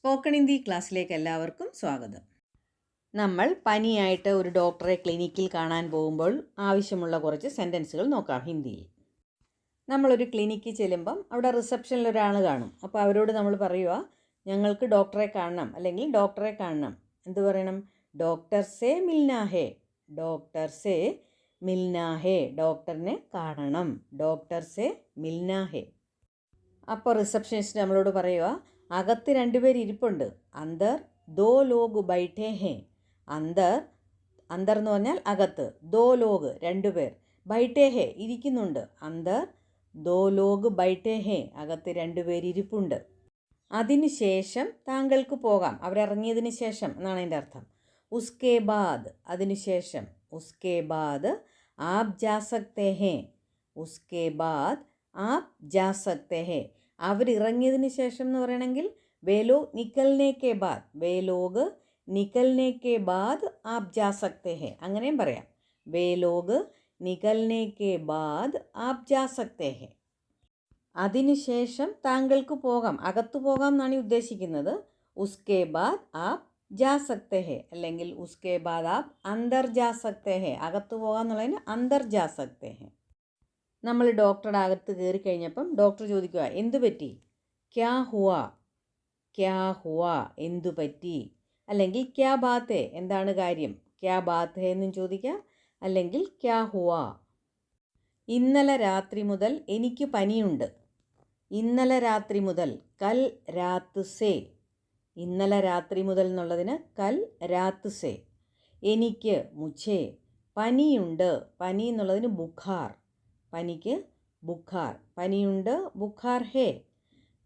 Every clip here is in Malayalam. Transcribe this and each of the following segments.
സ്പോക്കൺ ഹിന്ദി ക്ലാസ്സിലേക്ക് എല്ലാവർക്കും സ്വാഗതം. നമ്മൾ പനിയായിട്ട് ഒരു ഡോക്ടറെ ക്ലിനിക്കിൽ കാണാൻ പോകുമ്പോൾ ആവശ്യമുള്ള കുറച്ച് സെൻറ്റൻസുകൾ നോക്കാം ഹിന്ദിയിൽ. നമ്മളൊരു ക്ലിനിക്കിൽ ചെല്ലുമ്പം അവിടെ റിസപ്ഷനിൽ ഒരാൾ കാണും. അപ്പോൾ അവരോട് നമ്മൾ പറയുക, ഞങ്ങൾക്ക് ഡോക്ടറെ കാണണം അല്ലെങ്കിൽ ഡോക്ടറെ കാണണം. എന്ത് പറയണം? ഡോക്ടർ സേ മിൽനാ ഹേ. ഡോക്ടർ സേ മിൽനാ ഹേ. ഡോക്ടറിനെ കാണണം. ഡോക്ടർ സേ മിൽനാ ഹേ. അപ്പോൾ റിസപ്ഷനിസ്റ്റ് നമ്മളോട് പറയുക, അകത്ത് രണ്ടുപേർ ഇരിപ്പുണ്ട്. അന്തർ ദോ ലോഗ് ബൈഠേ ഹേ. അന്തർ എന്ന് പറഞ്ഞാൽ അകത്ത്. ദോ ലോഗ് രണ്ടുപേർ. ബൈഠേ ഹേ ഇരിക്കുന്നുണ്ട്. അന്തർ ദോ ലോഗ് ബൈഠേ ഹേ. അകത്ത് രണ്ടുപേർ ഇരിപ്പുണ്ട്. അതിനുശേഷം താങ്കൾക്ക് പോകാം. അവരിറങ്ങിയതിന് ശേഷം എന്നാണ് അതിൻ്റെ അർത്ഥം. ഉസ്കേ ബാദ് അതിനുശേഷം. ഉസ്കേ ബാദ് ആപ് ജാ സക്തേ ഹേ. ഉസ്കേ ബാദ് ആപ് ജാ സക്തേ ഹേ. അവരിറങ്ങിയതിന് ശേഷം എന്ന് പറയണമെങ്കിൽ വേലോ നിക്കൽനെ കെ ബാദ്. വേലോഗ് നിക്കൽനെ കെ ബാദ് ആപ് ജാ സക്തേ ഹേ. അങ്ങനെയും പറയാം. വേലോഗ് നിക്കൽനെ കെ ബാദ് ആപ് ജാ സക്തേ ഹേ. അതിനുശേഷം താങ്കൾക്ക് പോകാം. അകത്തു പോകാം എന്നാണ് ഉദ്ദേശിക്കുന്നത്. ഉസ്കേ ബാദ് ആപ് ജാ സക്തേ ഹേ അല്ലെങ്കിൽ ഉസ്കേ ബാദ് ആപ് അന്തർ ജാ സക്തേ ഹേ. അകത്തു പോകാം എന്നുള്ളതിന് അന്തർ ജാ സക്തേ ഹേ. നമ്മൾ ഡോക്ടറുടെ അകത്ത് കയറി കഴിഞ്ഞപ്പം ഡോക്ടർ ചോദിക്കുക, എന്തു പറ്റി? ക്യാ ഹുവാ. ക്യാ ഹുവാ എന്തു പറ്റി. അല്ലെങ്കിൽ ക്യാ ബാത് ഹേ എന്താണ് കാര്യം. ക്യാ ബാത് ഹേ എന്നും ചോദിക്കാം. അല്ലെങ്കിൽ ക്യാ ഹുവാ. ഇന്നലെ രാത്രി മുതൽ എനിക്ക് പനിയുണ്ട്. ഇന്നലെ രാത്രി മുതൽ കൽ രാത്ത് സേ. ഇന്നലെ രാത്രി മുതൽ എന്നുള്ളതിന് കൽ രാത്ത് സേ. എനിക്ക് മുझे പനിയുണ്ട്. പനി എന്നുള്ളതിന് ബുഖാർ. പനിക്ക് ബുഖാർ. പനിയുണ്ട് ബുഖാർ ഹേ.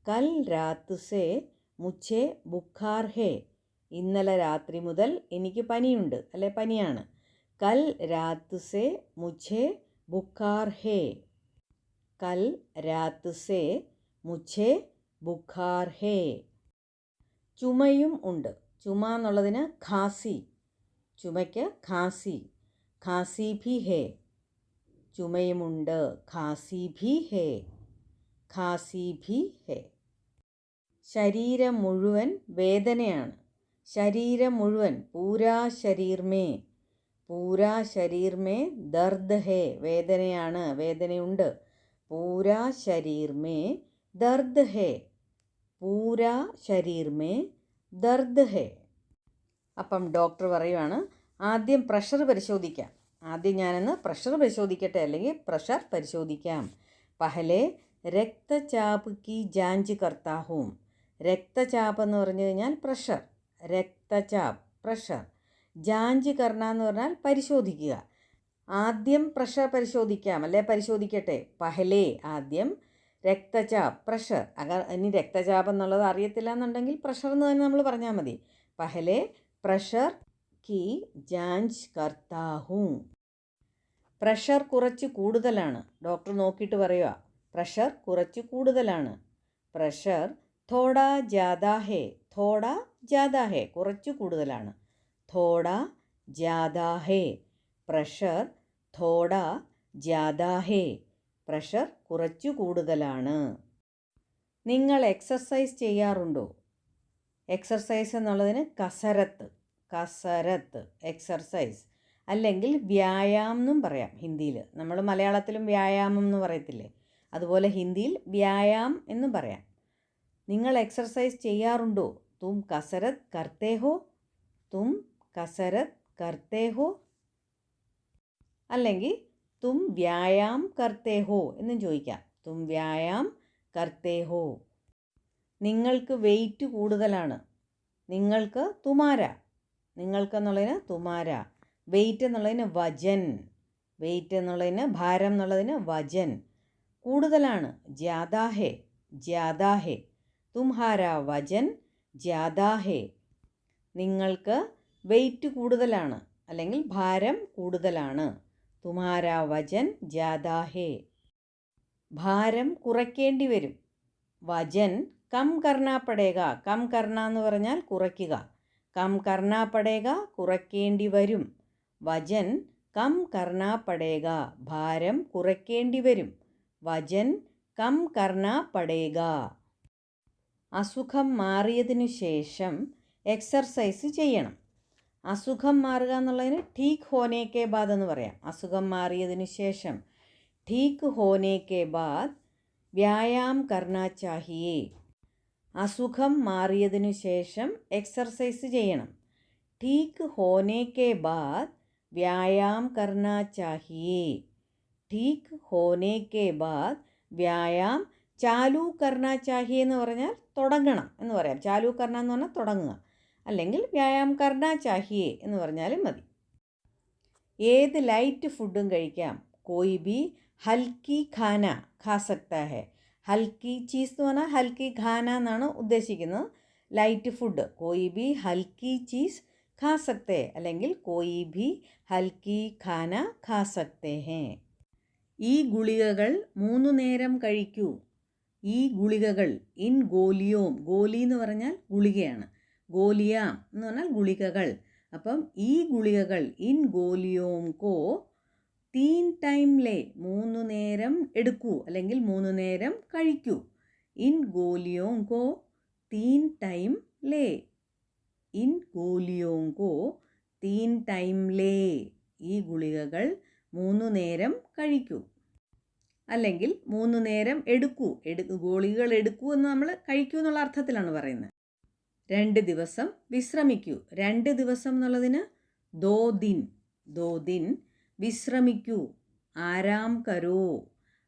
കൽ രാത്ത് സേ മുझे ബുഖാർ ഹേ. ഇന്നലെ രാത്രി മുതൽ എനിക്ക് പനിയുണ്ട് അല്ലെ പനിയാണ്. കൽ രാത്ത് സേ മുझे ബുഖാർ ഹേ. കൽ രാത്ത് സേ മുझे ബുഖാർ ഹേ. ചുമയും ഉണ്ട്. ചുമ എന്നുള്ളതിന് ഖാസി. ചുമയ്ക്ക് ഖാസി. ഖാസി ഭി ഹേ. ചുമയുമുണ്ട്. ഖാസി ഭി ഹേ. ഖാസി ഭി ഹേ. ശരീരം മുഴുവൻ വേദനയാണ്. ശരീരം മുഴുവൻ പൂരാ ശരീർ മേ. പൂരാ ശരീർ മേ ദർദ് ഹേ. വേദനയാണ്, വേദനയുണ്ട്. പൂരാ ശരീർ മേ ദർദ് ഹേ. പൂരാ ശരീർ മേ ദർദ് ഹേ. അപ്പം ഡോക്ടർ പറയുവാണ്, ആദ്യം പ്രഷർ പരിശോധിക്കാം. ആദ്യം ഞാനൊന്ന് പ്രഷർ പരിശോധിക്കട്ടെ അല്ലെങ്കിൽ പ്രഷർ പരിശോധിക്കാം. പഹലെ രക്തചാപ് കി ജാഞ്ച് കർത്താ ഹൂം. രക്തചാപ് എന്ന് പറഞ്ഞു കഴിഞ്ഞാൽ പ്രഷർ. രക്തചാപ് പ്രഷർ. ജാഞ്ച് കർണ എന്ന് പറഞ്ഞാൽ പരിശോധിക്കുക. ആദ്യം പ്രഷർ പരിശോധിക്കാം അല്ലെ പരിശോധിക്കട്ടെ. പഹലെ ആദ്യം രക്തചാപ് പ്രഷർ. ഇനി രക്തചാപ് എന്നുള്ളത് അറിയത്തില്ല എന്നുണ്ടെങ്കിൽ പ്രഷർ എന്ന് തന്നെ നമ്മൾ പറഞ്ഞാൽ മതി. പഹലെ പ്രഷർ കി ജാഞ്ച് കർത്താ ഹൂം. പ്രഷർ കുറച്ച് കൂടുതലാണ്. ഡോക്ടർ നോക്കിയിട്ട് പറയുക, പ്രഷർ കുറച്ച് കൂടുതലാണ്. പ്രഷർ തോടാ ജാദാ ഹേ. തോടാ ജാദാ ഹേ കുറച്ച് കൂടുതലാണ്. തോടാ ജാദാ ഹേ. പ്രഷർ തോടാ ജാദാ ഹേ. പ്രഷർ കുറച്ച് കൂടുതലാണ്. നിങ്ങൾ എക്സർസൈസ് ചെയ്യാറുണ്ടോ? എക്സർസൈസ് എന്നുള്ളതിന് കസരത്ത്. കസരത്ത് എക്സർസൈസ് അല്ലെങ്കിൽ വ്യായാമം എന്നും പറയാം ഹിന്ദിയിൽ. നമ്മൾ മലയാളത്തിലും വ്യായാമം എന്ന് പറയത്തില്ലേ, അതുപോലെ ഹിന്ദിയിൽ വ്യായാമം എന്നും പറയാം. നിങ്ങൾ എക്സർസൈസ് ചെയ്യാറുണ്ടോ? തും കസരത്ത് കർത്തേ ഹോ. തും കസരത്ത് കർത്തേ ഹോ. അല്ലെങ്കിൽ തും വ്യായാം കർത്തേ ഹോ എന്നും ചോദിക്കാം. തും വ്യായാം കർത്തേ ഹോ. നിങ്ങൾക്ക് വെയിറ്റ് കൂടുതലാണ്. നിങ്ങൾക്ക് തുമാര. നിങ്ങൾക്ക് എന്നുള്ളതിന് തുമാര. വെയിറ്റ് എന്നുള്ളതിന് വജൻ. വെയിറ്റ് എന്നുള്ളതിന് ഭാരം എന്നുള്ളതിന് വജൻ. കൂടുതലാണ് ജ്യാദാ ഹേ. ജ്യാദാ ഹേ. തുംഹാര വജൻ ജ്യാദാ ഹേ. നിങ്ങൾക്ക് വെയിറ്റ് കൂടുതലാണ് അല്ലെങ്കിൽ ഭാരം കൂടുതലാണ്. തുമാര വജൻ ജ്യാദാ ഹേ. ഭാരം കുറയ്ക്കേണ്ടി വരും. വജൻ കം കർണാ പടേഗ. കം കർണ എന്ന് പറഞ്ഞാൽ കുറയ്ക്കുക. കം കർണാ പടേഗ കുറയ്ക്കേണ്ടി വരും. വജൻ കം കർണാ പടേഗ ഭാരം കുറയ്ക്കേണ്ടി വരും. വജൻ കം കർണാ പടേഗ. അസുഖം മാറിയതിനു ശേഷം എക്സർസൈസ് ചെയ്യണം. അസുഖം മാറുക എന്നുള്ളതിന് ठीक होने के बाद എന്ന് പറയാം. അസുഖം മാറിയതിനു ശേഷം ठीक होने के बाद വ്യായാം करना चाहिए. അസുഖം മാറിയതിനു ശേഷം എക്സർസൈസ് ചെയ്യണം. ठीक होने के बाद വ്യായാം करना चाहिए. ठीक होने के बाद വ്യായാം ചാലു കർണ ചാഹിയെ എന്ന് പറഞ്ഞാൽ തുടങ്ങണം എന്ന് പറയാം. ചാലു കർണ എന്ന് പറഞ്ഞാൽ തുടങ്ങുക, അല്ലെങ്കിൽ വ്യായാം കർണ ചാഹിയെ എന്ന് പറഞ്ഞാലും മതി. ഏത് ലൈറ്റ് ഫുഡും കഴിക്കാം. കോയി ബി ഹൽക്കി ഖാന ഖാ സക്താ ഹെ. ഹൽക്കി ചീസ് എന്ന് പറഞ്ഞാൽ ഹൽക്കി ഖാന എന്നാണ് ഉദ്ദേശിക്കുന്നത്. ലൈറ്റ് ഫുഡ് കോയി ബി ഹൽക്കി ചീസ് ഖാ സക്തേ, അല്ലെങ്കിൽ കോയി ബി ഹൽക്കി ഖാന ഖാ സക്തേ ഹേ. ഈ ഗുളികകൾ 3 നേരം കഴിക്കൂ. ഈ ഗുളികകൾ ഇൻ ഗോലിയോം, ഗോലി എന്ന് പറഞ്ഞാൽ ഗുളികയാണ്, ഗോലിയാം എന്ന് പറഞ്ഞാൽ ഗുളികകൾ. അപ്പം ഈ ഗുളികകൾ ഇൻ ഗോലിയോം കോ 3 ടൈം ലേ, 3 നേരം എടുക്കൂ അല്ലെങ്കിൽ 3 നേരം കഴിക്കൂ. ഇൻ ഗോലിയോം കോ 3 ടൈം ലേ. ഇൻ ഗോലിയോം കോ 3 ടൈം ലേ. ഈ ഗുളികകൾ 3 നേരം കഴിക്കൂ, അല്ലെങ്കിൽ 3 നേരം എടുക്കൂ. ഗോളികൾ എടുക്കൂ എന്ന് നമ്മൾ കഴിക്കൂ എന്നുള്ള അർത്ഥത്തിലാണ് പറയുന്നത്. 2 ദിവസം വിശ്രമിക്കൂ. 2 ദിവസം എന്നുള്ളതിന് ദോ ദിൻ, ദോ ദിൻ വിശ്രമിക്കൂ. ആരാം കരോ,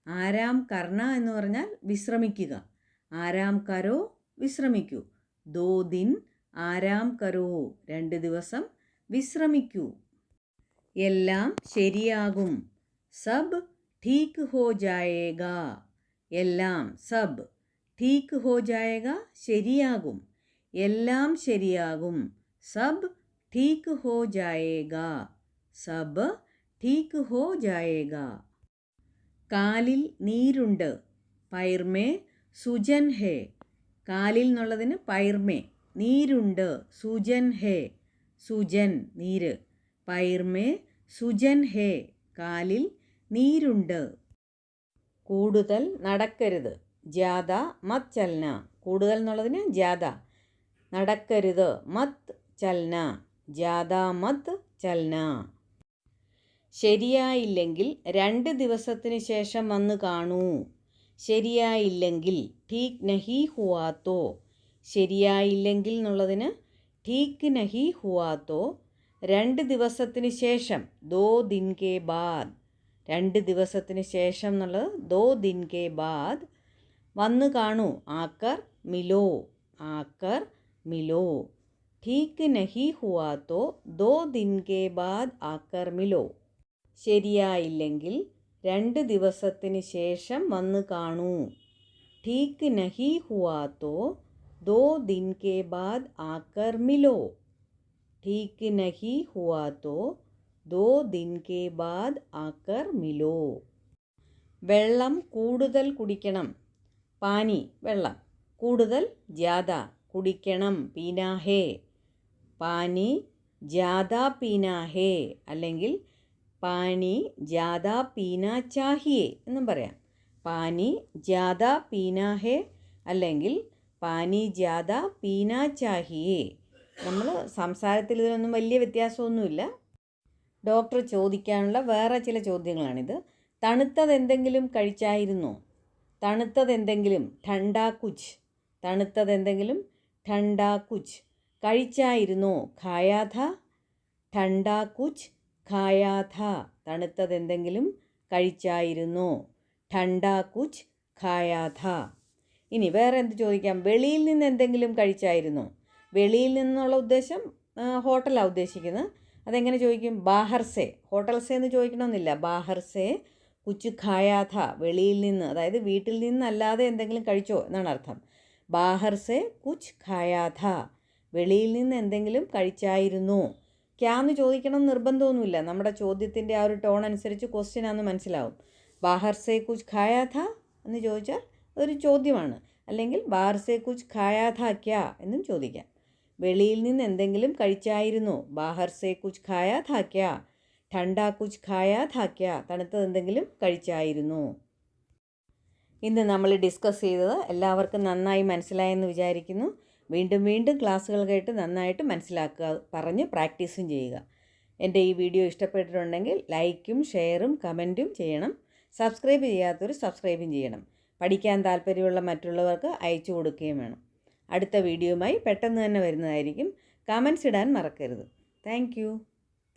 ആരാം കർണ എന്ന് പറഞ്ഞാൽ വിശ്രമിക്കുക. ആരാം കരോ വിശ്രമിക്കൂ. ദോ ദിൻ ആരാം കരോ, 2 ദിവസം വിശ്രമിക്കൂ. എല്ലാം ശരിയാകും. സബ് ठीक हो जाएगा. എല്ലാം സബ് ठीक हो जाएगा ശരിയാകും. എല്ലാം ശരിയാകും. സബ് ठीक हो जाएगा. സബ് ठीक हो जाएगा. കാലിൽ നീരുണ്ട്. പൈർമേ സുജൻ ഹേ. കാലിൽ എന്നുള്ളതിന് പൈർമേ, നീരുണ്ട്. സുജൻ ഹേ, സുജൻ നീര്. പൈർമേ സുജൻ ഹേ, കാലിൽ നീരുണ്ട്. കൂടുതൽ നടക്കരുത്. ജ്യാദ മത് ചൽന. കൂടുതൽ എന്നുള്ളതിന് ജ്യാദ. നടക്കരുത്. മത് ചൽന, ജ്യാദ മത് ചൽന. ശരിയായില്ലെങ്കിൽ 2 ദിവസത്തിന് ശേഷം വന്ന് കാണൂ. ശരിയായില്ലെങ്കിൽ ठीक नहीं हुआ तो. ശരിയായില്ലെങ്കിൽ എന്നുള്ളതിന് ठीक नहीं हुआ तो 2 ദിവസത്തിന് ശേഷം. ദോ ദിൻ കെ ബാദ്. 2 ദിവസത്തിന് ശേഷം എന്നുള്ളത് ദോ ദിൻ കെ ബാദ്. വന്ന് കാണൂ. ആക്കർ മിലോ, ആക്കർ മിലോ. ठीक नहीं हुआ तो 2 दिन के बाद आकर मिलो. ശരിയായില്ലെങ്കിൽ 2 ദിവസത്തിന് ശേഷം വന്ന് കാണൂ. ठीक नहीं हुआ तो 2 दिन के बाद आकर मिलो. ठीक नहीं हुआ तो 2 दिन के बाद आकर मिलो. വെള്ളം കൂടുതൽ കുടിക്കണം. പാനി വെള്ളം, കൂടുതൽ ജ്യാദ കുടിക്കണം. പീനാ ഹേ, പാനി ജ്യാദ പീനാ ഹേ, അല്ലെങ്കിൽ പാനി ജ്യാദ പീനാ ചാഹിയേ എന്നും പറയാം. പാനി ജ്യാദ പീനാ ഹേ, അല്ലെങ്കിൽ പാനി ജ്യാദ പീനാ ചാഹിയേ. നമ്മൾ സംസാരത്തിൽ ഇതിനൊന്നും വലിയ വ്യത്യാസമൊന്നുമില്ല. ഡോക്ടർ ചോദിക്കാനുള്ള വേറെ ചില ചോദ്യങ്ങളാണിത്. തണുത്തതെന്തെങ്കിലും കഴിച്ചായിരുന്നോ? തണുത്തതെന്തെങ്കിലും, ഠണ്ടാ കുച്ച്. തണുത്തതെന്തെങ്കിലും, ഠണ്ടാ കുച്ച്. കഴിച്ചായിരുന്നോ? ഖായാ ഥ. ഠണ്ടാ കുച്ച് ഖായാ ഥ. തണുത്തതെന്തെങ്കിലും കഴിച്ചായിരുന്നോ? ഠണ്ടാ കുച്ച് ഖായാ ഥ. ഇനി വേറെ എന്ത് ചോദിക്കാം? വെളിയിൽ നിന്ന് എന്തെങ്കിലും കഴിച്ചായിരുന്നോ? വെളിയിൽ നിന്നുള്ള ഉദ്ദേശം ഹോട്ടലാണ് ഉദ്ദേശിക്കുന്നത്. അതെങ്ങനെ ചോദിക്കും? ബാഹർസെ. ഹോട്ടൽസെ എന്ന് ചോദിക്കണമെന്നില്ല. ബാഹർസെ കുച്ച് ഖായാ ഥ. വെളിയിൽ നിന്ന്, അതായത് വീട്ടിൽ നിന്നല്ലാതെ എന്തെങ്കിലും കഴിച്ചോ എന്നാണ് അർത്ഥം. ബാഹർസെ കുച്ച് ഖായാ ഥ. വെളിയിൽ നിന്ന് എന്തെങ്കിലും കഴിച്ചായിരുന്നോ? ക്യാന്ന് ചോദിക്കണം നിർബന്ധമൊന്നുമില്ല. നമ്മുടെ ചോദ്യത്തിൻ്റെ ആ ഒരു ടോൺ അനുസരിച്ച് ക്വസ്റ്റ്യൻ ആണെന്ന് മനസ്സിലാവും. ബാഹർസെ കുച്ച് ഖായാ ഥ എന്ന് ചോദിച്ചാൽ അതൊരു ചോദ്യമാണ്. അല്ലെങ്കിൽ ബാഹർസെ കുച്ച് ഖായാ ഥ ക്യാ എന്നും ചോദിക്കാം. വെളിയിൽ നിന്ന് എന്തെങ്കിലും കഴിച്ചായിരുന്നോ? ബാഹർസെ കുച്ച് ഖായാ ഥ ക്യാ. ഠണ്ടാ കുച്ച് ഖായാ ഥ ക്യാ. തണുത്തത് എന്തെങ്കിലും കഴിച്ചായിരുന്നോ? ഇന്ന് നമ്മൾ ഡിസ്കസ് ചെയ്തത് എല്ലാവർക്കും നന്നായി മനസ്സിലായെന്ന് വിചാരിക്കുന്നു. വീണ്ടും വീണ്ടും ക്ലാസ്സുകൾ കേട്ട് നന്നായിട്ട് മനസ്സിലാക്കുക, പറഞ്ഞ് പ്രാക്ടീസും ചെയ്യുക. എൻ്റെ ഈ വീഡിയോ ഇഷ്ടപ്പെട്ടിട്ടുണ്ടെങ്കിൽ ലൈക്കും ഷെയറും കമൻറ്റും ചെയ്യണം. സബ്സ്ക്രൈബ് ചെയ്യാത്തവർ സബ്സ്ക്രൈബും ചെയ്യണം. പഠിക്കാൻ താല്പര്യമുള്ള മറ്റുള്ളവർക്ക് അയച്ചു കൊടുക്കുകയും വേണം. അടുത്ത വീഡിയോയുമായി പെട്ടെന്ന് തന്നെ വരുന്നതായിരിക്കും. കമൻറ്റ്സ് ഇടാൻ മറക്കരുത്. താങ്ക്